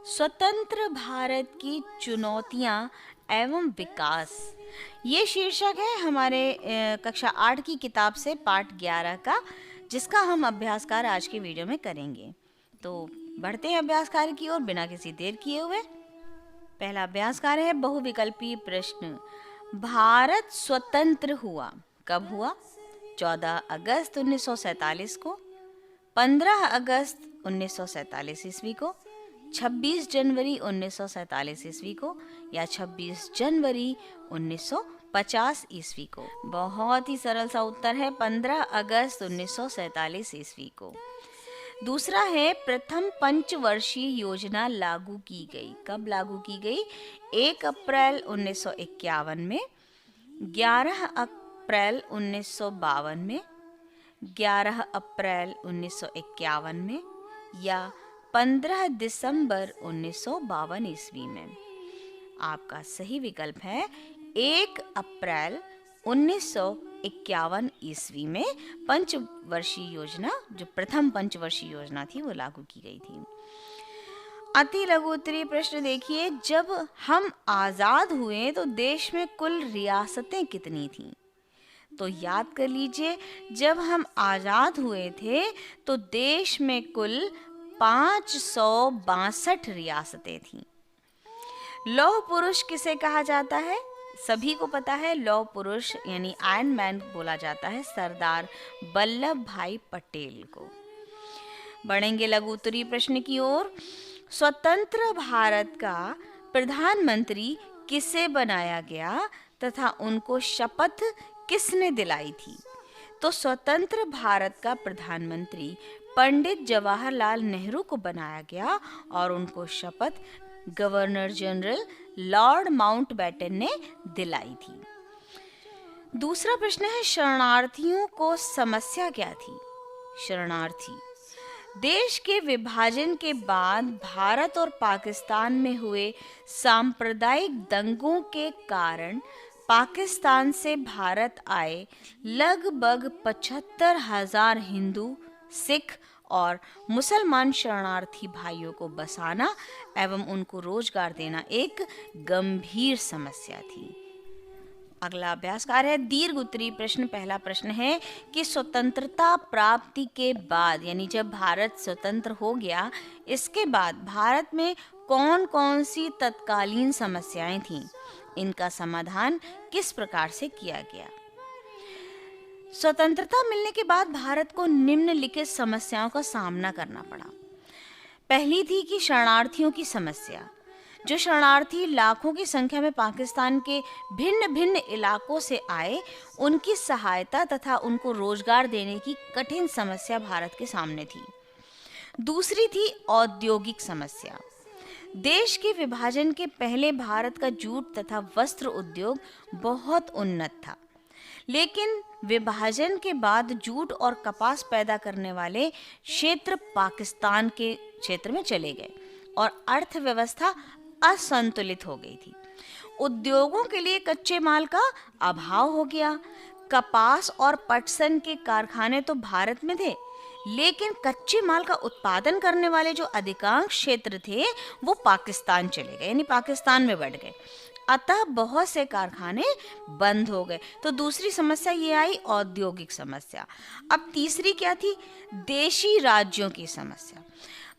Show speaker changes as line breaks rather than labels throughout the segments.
स्वतंत्र भारत की चुनौतियां एवं विकास, ये शीर्षक है हमारे कक्षा 8 की किताब से पाठ 11 का, जिसका हम अभ्यास कार्य आज के वीडियो में करेंगे। तो बढ़ते हैं अभ्यास कार्य की ओर बिना किसी देर किए हुए। पहला अभ्यास कार्य है बहुविकल्पीय प्रश्न। भारत स्वतंत्र हुआ कब हुआ? 14 अगस्त 1947 को, 15 अगस्त 1947 ईस्वी को, 26 जनवरी 1947 ईस्वी को या 26 जनवरी 1950 ईस्वी को? बहुत ही सरल सा उत्तर है 15 अगस्त 1947 ईस्वी को। दूसरा है प्रथम पंचवर्षीय योजना लागू की गई। कब लागू की गई? 1 अप्रैल 1951 में, 11 अप्रैल 1952 में, 11 अप्रैल 1951 में या 15 दिसंबर 1952 ईस्वी में? आपका सही विकल्प है 1 अप्रैल 1951 ईस्वी में पंचवर्षीय योजना, जो प्रथम पंचवर्षीय योजना थी, वो लागू की गई थी। अति लघु उत्तरीय प्रश्न देखिए, जब हम आजाद हुए तो देश में कुल रियासतें कितनी थीं? तो याद कर लीजिए, जब हम आजाद हुए थे तो देश में कुल 562 रियासतें थीं। लौह पुरुष किसे कहा जाता है? सभी को पता है, लौह पुरुष यानी आयरन मैन बोला जाता है सरदार वल्लभ भाई पटेल को। बढ़ेंगे लघु उत्तरीय प्रश्न की ओर। स्वतंत्र भारत का प्रधानमंत्री किसे बनाया गया तथा उनको शपथ किसने दिलाई थी? तो स्वतंत्र भारत का प्रधानमंत्री पंडित जवाहरलाल नेहरू को बनाया गया और उनको शपथ गवर्नर जनरल लॉर्ड माउंटबेटन ने दिलाई थी। दूसरा प्रश्न है शरणार्थियों को समस्या क्या थी? शरणार्थी देश के विभाजन के बाद भारत और पाकिस्तान में हुए सांप्रदायिक दंगों के कारण पाकिस्तान से भारत आए लगभग 75,000 हिंदू, सिख और मुसलमान शरणार्थी भाइयों को बसाना एवं उनको रोजगार देना एक गंभीर समस्या थी। अगला अभ्यास कार्य है दीर्घ उत्तरीय प्रश्न। पहला प्रश्न है कि स्वतंत्रता प्राप्ति के बाद, यानी जब भारत स्वतंत्र हो गया, इसके बाद भारत में कौन कौन सी तत्कालीन समस्याएं थीं? इनका समाधान किस प्रकार से किया गया? स्वतंत्रता मिलने के बाद भारत को निम्नलिखित समस्याओं का सामना करना पड़ा। पहली थी कि शरणार्थियों की समस्या। जो शरणार्थी लाखों की संख्या में पाकिस्तान के भिन्न भिन्न इलाकों से आए, उनकी सहायता तथा उनको रोजगार देने की कठिन समस्या भारत के सामने थी। दूसरी थी औद्योगिक समस्या। देश के विभाजन के पहले भारत का जूट तथा वस्त्र उद्योग बहुत उन्नत था, लेकिन विभाजन के बाद जूट और कपास पैदा करने वाले क्षेत्र पाकिस्तान के क्षेत्र में चले गए और अर्थव्यवस्था असंतुलित हो गई थी। उद्योगों के लिए कच्चे माल का अभाव हो गया। कपास और पटसन के कारखाने तो भारत में थे, लेकिन कच्चे माल का उत्पादन करने वाले जो अधिकांश क्षेत्र थे वो पाकिस्तान चले गए, यानी पाकिस्तान में बढ़ गए। अतः बहुत से कारखाने बंद हो गए। तो दूसरी समस्या ये आई, औद्योगिक समस्या। अब तीसरी क्या थी? देशी राज्यों की समस्या।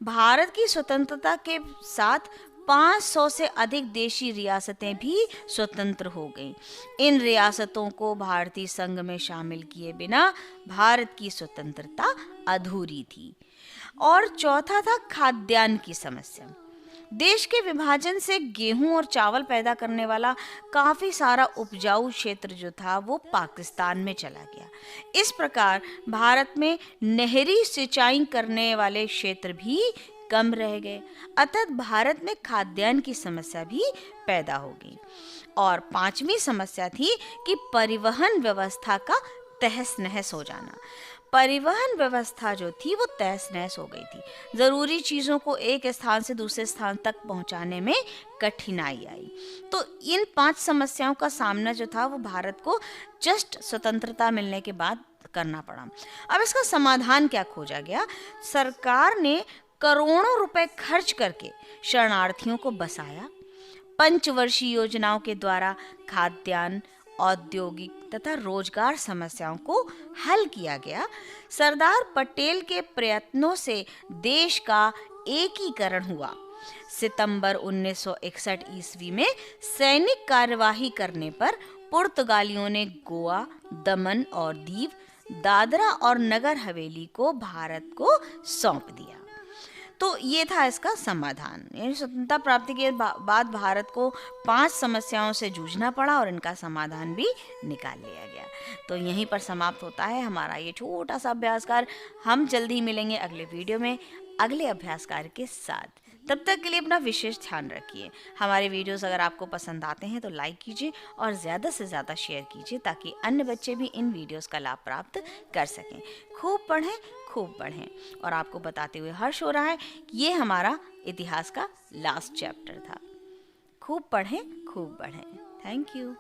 भारत की स्वतंत्रता के साथ 500 से अधिक देशी रियासतें भी स्वतंत्र हो गईं। इन रियासतों को भारतीय संघ में शामिल किए बिना भारत की स्वतंत्रता अधूरी थी। और चौथा था खाद्यान्न की समस्या। देश के विभाजन से गेहूं और चावल पैदा करने वाला काफी सारा उपजाऊ क्षेत्र जो था वो पाकिस्तान में चला गया। इस प्रकार भारत में नहरी सिंचाई करने वाले क्षेत्र भी कम रह गए। अतः भारत में खाद्यान्न की समस्या भी पैदा हो गई। और पांचवी समस्या थी कि परिवहन व्यवस्था का तहस नहस हो जाना। परिवहन व्यवस्था जो थी वो तहस-नहस हो गई थी। ज़रूरी चीज़ों को एक स्थान से दूसरे स्थान तक पहुंचाने में कठिनाई आई। तो इन 5 समस्याओं का सामना जो था वो भारत को जस्ट स्वतंत्रता मिलने के बाद करना पड़ा। अब इसका समाधान क्या खोजा गया? सरकार ने करोड़ों रुपए खर्च करके शरणार्थियों को बसाया। पंचवर्षीय योजनाओं के द्वारा खाद्यान्न, औद्योगिक तथा रोजगार समस्याओं को हल किया गया। सरदार पटेल के प्रयत्नों से देश का एकीकरण हुआ। सितंबर 1961 ईस्वी में सैनिक कार्यवाही करने पर पुर्तगालियों ने गोवा, दमन और दीव, दादरा और नगर हवेली को भारत को सौंप दिया। तो ये था इसका समाधान। यानी स्वतंत्रता प्राप्ति के बाद भारत को 5 समस्याओं से जूझना पड़ा और इनका समाधान भी निकाल लिया गया। तो यहीं पर समाप्त होता है हमारा ये छोटा सा अभ्यास कार्य। हम जल्दी ही मिलेंगे अगले वीडियो में अगले अभ्यास कार्य के साथ। तब तक के लिए अपना विशेष ध्यान रखिए। हमारे वीडियोस अगर आपको पसंद आते हैं तो लाइक कीजिए और ज़्यादा से ज़्यादा शेयर कीजिए ताकि अन्य बच्चे भी इन वीडियोस का लाभ प्राप्त कर सकें। खूब पढ़ें, खूब पढ़ें। और आपको बताते हुए हर्ष हो रहा है कि ये हमारा इतिहास का लास्ट चैप्टर था। खूब पढ़ें, खूब पढ़ें। Thank you.